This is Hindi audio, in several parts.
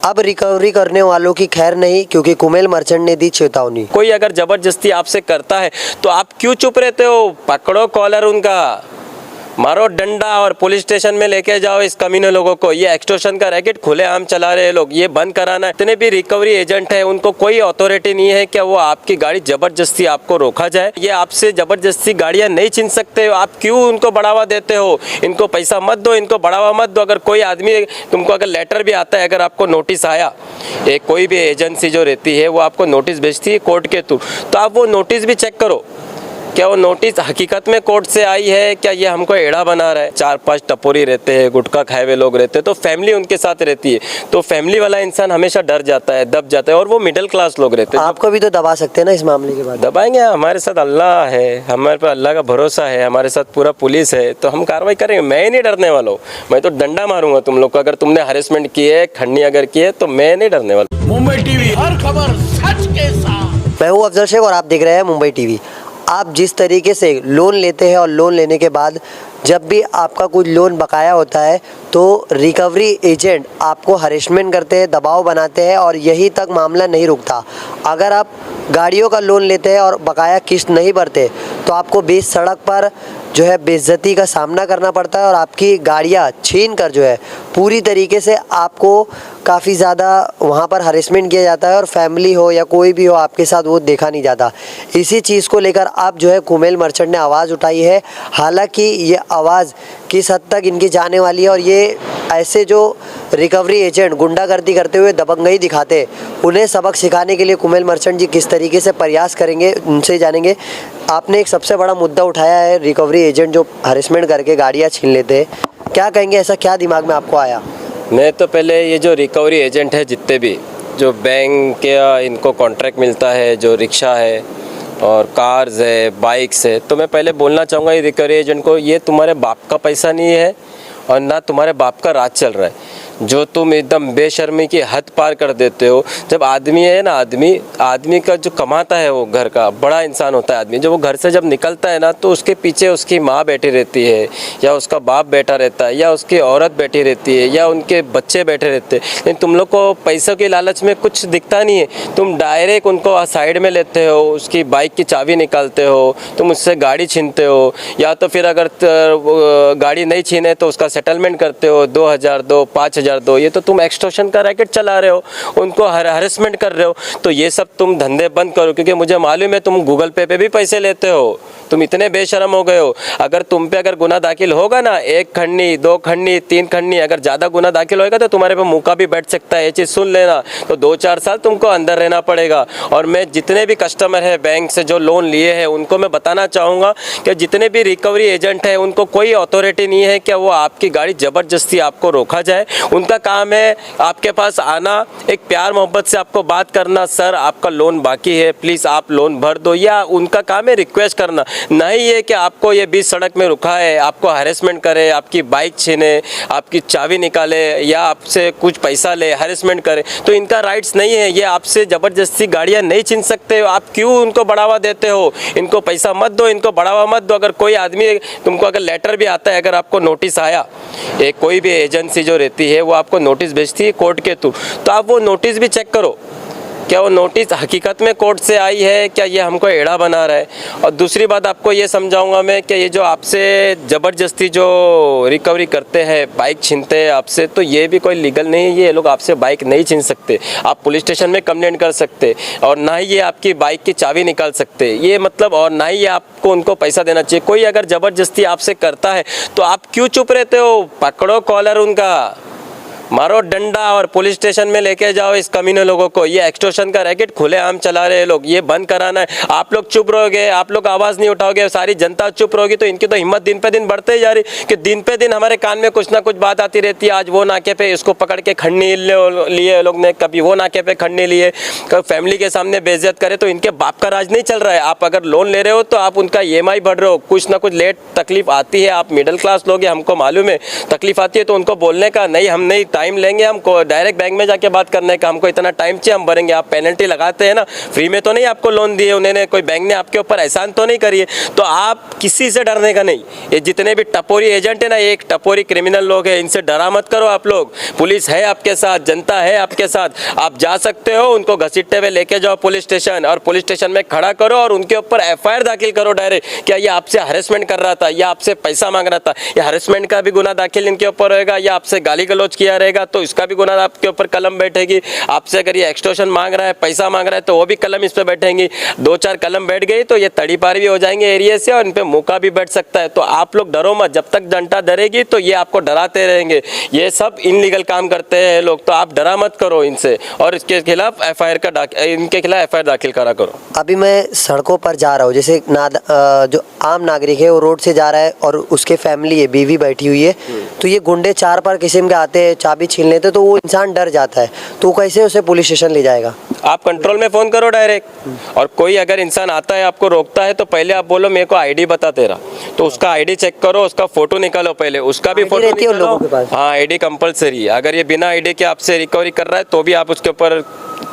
अब रिकवरी करने वालों की खैर नहीं, क्योंकि कुमेल मर्चेंट ने दी चेतावनी। कोई अगर जबरदस्ती आपसे करता है तो आप क्यों चुप रहते हो? पकड़ो कॉलर उनका, मारो डंडा और पुलिस स्टेशन में लेके जाओ इस कमीने लोगों को। ये एक्सटॉर्शन का रैकेट खुलेआम चला रहे हैं लोग, ये बंद कराना है। इतने भी रिकवरी एजेंट है उनको कोई अथॉरिटी नहीं है क्या वो आपकी गाड़ी जबरदस्ती आपको रोका जाए? ये आपसे जबरदस्ती गाड़ियां नहीं छीन सकते, आप क्यों उनको बढ़ावा देते हो? इनको पैसा मत दो, इनको बढ़ावा मत दो। अगर कोई आदमी तुमको अगर लेटर भी आता है, अगर आपको नोटिस आया, एक कोई भी एजेंसी जो रहती है वो आपको नोटिस भेजती है कोर्ट के थ्रू, तो आप वो नोटिस भी चेक करो, क्या वो नोटिस हकीकत में कोर्ट से आई है, क्या ये हमको एड़ा बना रहा है? 4-5 टपोरी रहते हैं, गुटखा खाए हुए लोग रहते हैं, तो फैमिली उनके साथ रहती है, तो फैमिली वाला इंसान हमेशा डर जाता है, दब जाता है, और वो मिडिल क्लास लोग रहते हैं। आपको भी तो दबा सकते हैं ना इस मामले के बाद? दबाएंगे, हमारे साथ अल्लाह है, हमारे पर अल्लाह का भरोसा है, हमारे साथ पूरा पुलिस है, तो हम कार्रवाई करेंगे। मैं ही नहीं डरने वाला हूँ, मैं तो डंडा मारूंगा तुम लोग को। अगर तुमने हरेसमेंट की है, खंडनी अगर की है, तो मैं नहीं डरने वाला। मुंबई टीवी, हर खबर सच के साथ। मैं हूँ अफजल शेख और आप देख रहे हैं मुंबई टीवी। आप जिस तरीके से लोन लेते हैं और लोन लेने के बाद जब भी आपका कुछ लोन बकाया होता है तो रिकवरी एजेंट आपको हरेसमेंट करते हैं, दबाव बनाते हैं, और यही तक मामला नहीं रुकता। अगर आप गाड़ियों का लोन लेते हैं और बकाया किस्त नहीं भरते तो आपको बीच सड़क पर जो है बेइज्जती का सामना करना पड़ता है, और आपकी गाड़ियाँ छीन कर जो है पूरी तरीके से आपको काफ़ी ज़्यादा वहाँ पर हरेसमेंट किया जाता है, और फैमिली हो या कोई भी हो आपके साथ वो देखा नहीं जाता। इसी चीज़ को लेकर अब जो है कुमेल मर्चेंट ने आवाज़ उठाई है। हालांकि ये आवाज़ किस हद तक इनकी जाने वाली है, और ये ऐसे जो रिकवरी एजेंट गुंडागर्दी करते हुए दबंगई दिखाते, उन्हें सबक सिखाने के लिए कुमेल मर्चेंट जी किस तरीके से प्रयास करेंगे, उनसे जानेंगे। आपने एक सबसे बड़ा मुद्दा उठाया है, रिकवरी एजेंट जो हरेसमेंट करके गाड़ियाँ छीन लेते हैं, क्या कहेंगे? ऐसा क्या दिमाग में आपको आया? मैं तो पहले ये जो रिकवरी एजेंट है, जितने भी जो बैंक या इनको कॉन्ट्रैक्ट मिलता है, जो रिक्शा है और कार्स है, बाइक्स है, तो मैं पहले बोलना चाहूँगा ये रिकवरी एजेंट को, ये तुम्हारे बाप का पैसा नहीं है और ना तुम्हारे बाप का राज चल रहा है। जो तुम एकदम बेशर्मी की हद पार कर देते हो। जब आदमी है ना, आदमी का जो कमाता है, वो घर का बड़ा इंसान होता है आदमी, जब वो घर से जब निकलता है ना, तो उसके पीछे उसकी माँ बैठी रहती है, या उसका बाप बैठा रहता है, या उसकी औरत बैठी रहती है, या उनके बच्चे बैठे रहते हैं। लेकिन तुम लोग को पैसों के लालच में कुछ दिखता नहीं है, तुम डायरेक्ट उनको साइड में लेते हो, उसकी बाइक की चाबी निकालते हो, तुम उससे गाड़ी छीनते हो, या तो फिर अगर गाड़ी नहीं छीने तो उसका सेटलमेंट करते हो, 2000 दो, 5000 दो। ये तो तुम एक्सटॉर्शन का रैकेट चला रहे हो, उनको हरेसमेंट कर रहे हो। तो ये सब तुम धंधे बंद करो, क्योंकि मुझे मालूम है तुम गूगल पे भी पैसे लेते हो, तुम इतने बेशरम हो गए हो। अगर तुम पे अगर गुना दाखिल होगा ना, 1 खंडनी, 2 खंडनी, 3 खंडनी, अगर ज़्यादा गुना दाखिल होगा तो तुम्हारे पे मुका भी बैठ सकता है। ये चीज़ सुन लेना। तो 2-4 साल तुमको अंदर रहना पड़ेगा। और मैं जितने भी कस्टमर है बैंक से जो लोन लिए हैं, उनको मैं बताना चाहूँगा कि जितने भी रिकवरी एजेंट है उनको कोई अथॉरिटी नहीं है क्या वो आपकी गाड़ी ज़बरदस्ती आपको रोका जाए। उनका काम है आपके पास आना, एक प्यार मोहब्बत से आपको बात करना, सर आपका लोन बाकी है, प्लीज़ आप लोन भर दो, या उनका काम है रिक्वेस्ट करना। नहीं ये कि आपको ये बीच सड़क में रुका है, आपको हरेसमेंट करे, आपकी बाइक छीने, आपकी चाबी निकाले, या आपसे कुछ पैसा ले, हरेसमेंट करे, तो इनका राइट्स नहीं है। ये आपसे ज़बरदस्ती गाड़ियाँ नहीं छीन सकते। आप क्यों उनको बढ़ावा देते हो? इनको पैसा मत दो, इनको बढ़ावा मत दो। अगर कोई आदमी तुमको अगर लेटर भी आता है, अगर आपको नोटिस आया, एक कोई भी एजेंसी जो रहती है वो आपको नोटिस भेजती है कोर्ट के थ्रू, तो आप वो नोटिस भी चेक करो, क्या वो नोटिस हकीकत में कोर्ट से आई है, क्या ये हमको एड़ा बना रहा है। और दूसरी बात आपको ये समझाऊंगा मैं कि ये जो आपसे ज़बरदस्ती जो रिकवरी करते हैं, बाइक छीनते हैं आपसे, तो ये भी कोई लीगल नहीं है। ये लोग आपसे बाइक नहीं छीन सकते, आप पुलिस स्टेशन में कंप्लेंट कर सकते, और ना ही ये आपकी बाइक की चाबी निकाल सकते, ये मतलब, और ना ही ये आपको उनको पैसा देना चाहिए। कोई अगर ज़बरदस्ती आपसे करता है तो आप क्यों चुप रहते हो? पकड़ो कॉलर उनका, मारो डंडा और पुलिस स्टेशन में लेके जाओ इस कमीने लोगों को। ये एक्सटॉर्शन का रैकेट खुलेआम चला रहे हैं लोग, ये बंद कराना है। आप लोग चुप रहोगे, आप लोग आवाज़ नहीं उठाओगे, सारी जनता चुप रहोगी, तो इनकी तो हिम्मत दिन पे दिन बढ़ते ही जा रही कि दिन पे दिन हमारे कान में कुछ ना कुछ बात आती रहती है। आज वो नाके पे इसको पकड़ के खंडनी लिए लोग ने, कभी वो नाके पे खंडनी लिए, कभी फैमिली के सामने बेइज्जत करे, तो इनके बाप का राज नहीं चल रहा है। आप अगर लोन ले रहे हो तो आप उनका EMI भर रहे हो, कुछ ना कुछ लेट तकलीफ आती है। आप मिडिल क्लास लोग हैं, हमको मालूम है तकलीफ आती है, तो उनको बोलने का नहीं, हम नहीं टाइम लेंगे हम डायरेक्ट बैंक में जाके बात करने का, हमको इतना टाइम चाहिए हम भरेंगे। आप पेनल्टी लगाते हैं ना, फ्री में तो नहीं आपको लोन दिए उन्होंने, कोई बैंक ने आपके ऊपर एहसान तो नहीं करिए। तो आप किसी से डरने का नहीं। ये जितने भी टपोरी एजेंट है ना, एक टपोरी क्रिमिनल लोग हैं, इनसे डरा मत करो आप लोग। पुलिस है आपके साथ, जनता है आपके साथ, आप जा सकते हो, उनको घसीटते हुए लेके जाओ पुलिस स्टेशन और पुलिस स्टेशन में खड़ा करो और उनके ऊपर एफआईआर दाखिल करो डायरेक्ट। क्या ये आपसे हरेसमेंट कर रहा था या आपसे पैसा मांग रहा था, या हरेसमेंट का भी गुना दाखिल इनके ऊपर रहेगा, या आपसे गाली गलौज किया रहेगा तो इसका भी गुना आपके ऊपर कलम बैठेगी। आपसे अगर ये एक्सटॉर्शन मांग रहा है, पैसा मांग रहा है, तो वो भी कलम इस पर बैठेंगी। 2-4 कलम बैठ गई तो ये तड़ी पार भी हो जाएंगे एरिया से और इन पे मौका भी बैठ सकता है। तो आप लोग डरो मत, जब तक जनता डरेगी तो ये आपको डराते रहेंगे। ये सब इनलीगल काम करते हैं लोग, तो आप डरा मत करो इनसे और इसके खिलाफ इनके खिलाफ एफआईआर दाखिल करा करो। अभी मैं सड़कों पर जा रहा हूँ, जैसे जो आम नागरिक है वो रोड से जा रहा है और उसके फैमिली है, बीवी बैठी हुई है, तो ये गुंडे 4-5 किस्म के आते हैं, चाबी छीन लेते तो वो इंसान डर जाता है, तो कैसे उसे पुलिस स्टेशन ले जाएगा? आप कंट्रोल में फ़ोन करो डायरेक्ट। और कोई अगर इंसान आता है आपको रोकता है तो पहले आप बोलो मेरे को आईडी बता तेरा, तो उसका आईडी चेक करो, उसका फोटो निकालो पहले, उसका भी फोटो रहती है उन लोगों के पास। हाँ, आईडी कंपलसरी है। अगर ये बिना आईडी के आपसे रिकवरी कर रहा है तो भी आप उसके ऊपर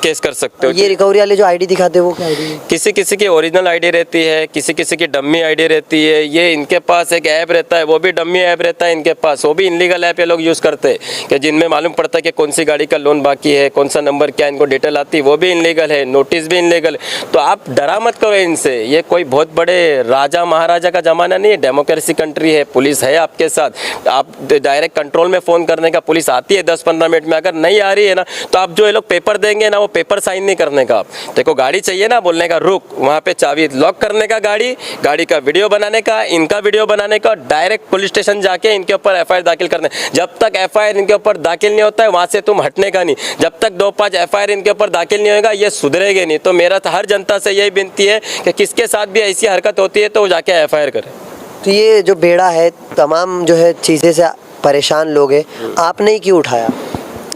केस कर सकते हो। ये रिकवरी वाले जो आईडी दिखाते हैं वो क्या आईडी है? किसी किसी की ओरिजिनल आईडी रहती है, किसी किसी की डम्मी आईडी रहती है। ये इनके पास एक ऐप रहता है, वो भी डम्मी ऐप रहता है इनके पास, वो भी इनलीगल ऐप ये लोग यूज़ करते हैं कि जिनमें मालूम पड़ता है कि कौन सी गाड़ी का लोन बाकी है, कौन सा नंबर क्या इनको डिटेल आती है, वो भी इनलीगल है, नोटिस भी इनलीगल है। तो आप डरा मत करो इनसे, ये कोई बहुत बड़े राजा महाराजा का ज़माना नहीं है, डेमोक्रेसी कंट्री है, पुलिस है आपके साथ। आप डायरेक्ट कंट्रोल में फ़ोन करने का, पुलिस आती है 10-15 मिनट में। अगर नहीं आ रही है ना तो आप जो ये लोग पेपर देंगे ना, वो पेपर साइन नहीं करने का। आप देखो गाड़ी चाहिए ना, बोलने का रुक, वहाँ पे चाबी लॉक करने का, गाड़ी का वीडियो बनाने का, इनका वीडियो बनाने का, डायरेक्ट पुलिस स्टेशन जाके इनके ऊपर एफआईआर दाखिल करने। जब तक एफआईआर इनके ऊपर दाखिल नहीं होता है वहाँ से तुम हटने का नहीं। जब तक 2-5 एफआईआर इनके ऊपर दाखिल नहीं होगा ये सुधरेगे नहीं। तो मेरा हर जनता से यही विनती है कि किसके साथ भी ऐसी हरकत होती है तो वो जाके एफआईआर करे। तो ये जो बेड़ा है, तमाम जो है चीज़ें से परेशान लोग हैं, आपने ही क्यों उठाया?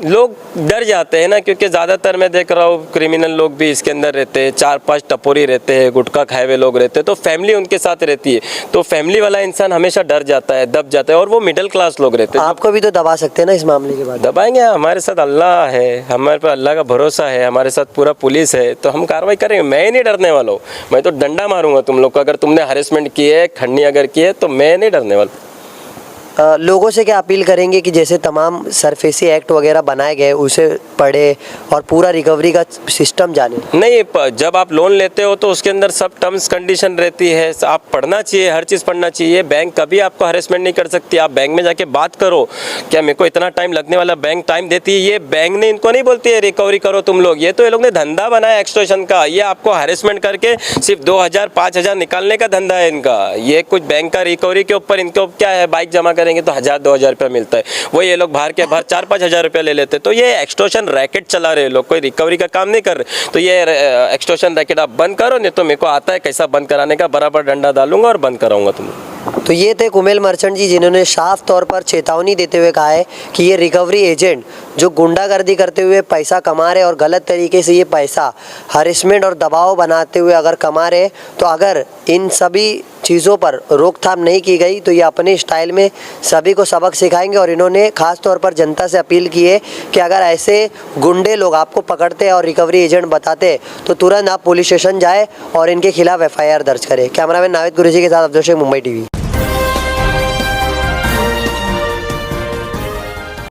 लोग डर जाते हैं ना, क्योंकि ज़्यादातर मैं देख रहा हूँ क्रिमिनल लोग भी इसके अंदर रहते हैं, 4-5 टपोरी रहते हैं, गुटखा खाए हुए लोग रहते हैं, तो फैमिली उनके साथ रहती है। तो फैमिली वाला इंसान हमेशा डर जाता है, दब जाता है, और वो मिडिल क्लास लोग रहते हैं। आपको भी तो दबा सकते हैं ना इस मामले के बाद? दबाएंगे, हमारे साथ अल्लाह है, हमारे पर अल्लाह का भरोसा है, हमारे साथ पूरा पुलिस है, तो हम कार्रवाई करेंगे। मैं ही नहीं डरने वाला हूँ, मैं तो डंडा मारूंगा तुम लोग को। अगर तुमने हरेसमेंट की है, खंडनी अगर की है, तो मैं नहीं डरने वाला। लोगों से क्या अपील करेंगे कि जैसे तमाम सरफेसी एक्ट वगैरह बनाए गए उसे पढ़े और पूरा रिकवरी का सिस्टम जाने? नहीं, जब आप लोन लेते हो तो उसके अंदर सब टर्म्स कंडीशन रहती है, आप पढ़ना चाहिए, हर चीज़ पढ़ना चाहिए। बैंक कभी आपको हरेसमेंट नहीं कर सकती। आप बैंक में जाके बात करो, क्या मेरे को इतना टाइम लगने वाला, बैंक टाइम देती है। ये बैंक ने इनको नहीं बोलती है रिकवरी करो तुम लोग, ये तो ये लोग ने धंधा बनाया एक्सटॉर्शन का। ये आपको हरेसमेंट करके सिर्फ 2,000-5,000 निकालने का धंधा है इनका। ये कुछ बैंक का रिकवरी के ऊपर इनको क्या है, बाइक जमा करेंगे तो 1,000-2,000 रुपया मिलता है, वो ये लोग बाहर के बाहर 4-5 हज़ार रुपया ले लेते। तो ये एक्सटॉर्शन रैकेट चला रहे लोग, कोई रिकवरी का काम नहीं कर रहे। तो ये एक्सटॉर्शन रैकेट आप बंद करो, नहीं तो मेरे को आता है कैसा बंद कराने का, बराबर डंडा डालूंगा और बंद कराऊंगा तुम। तो ये थे कुमेल मर्चेंट जी, जिन्होंने साफ तौर पर चेतावनी देते हुए कहा है कि ये रिकवरी एजेंट जो गुंडागर्दी करते हुए पैसा कमा रहे और गलत तरीके से ये पैसा हरेसमेंट और दबाव बनाते हुए अगर कमा रहे, तो अगर इन सभी चीज़ों पर रोकथाम नहीं की गई तो ये अपने स्टाइल में सभी को सबक सिखाएंगे। और इन्होंने खास तौर पर जनता से अपील की है कि अगर ऐसे गुंडे लोग आपको पकड़ते हैं और रिकवरी एजेंट बताते हैं तो तुरंत आप पुलिस स्टेशन जाए और इनके खिलाफ एफआईआर दर्ज करें। कैमरामैन नावेद गुरुजी के साथ अब्दुल शेख, मुंबई टीवी।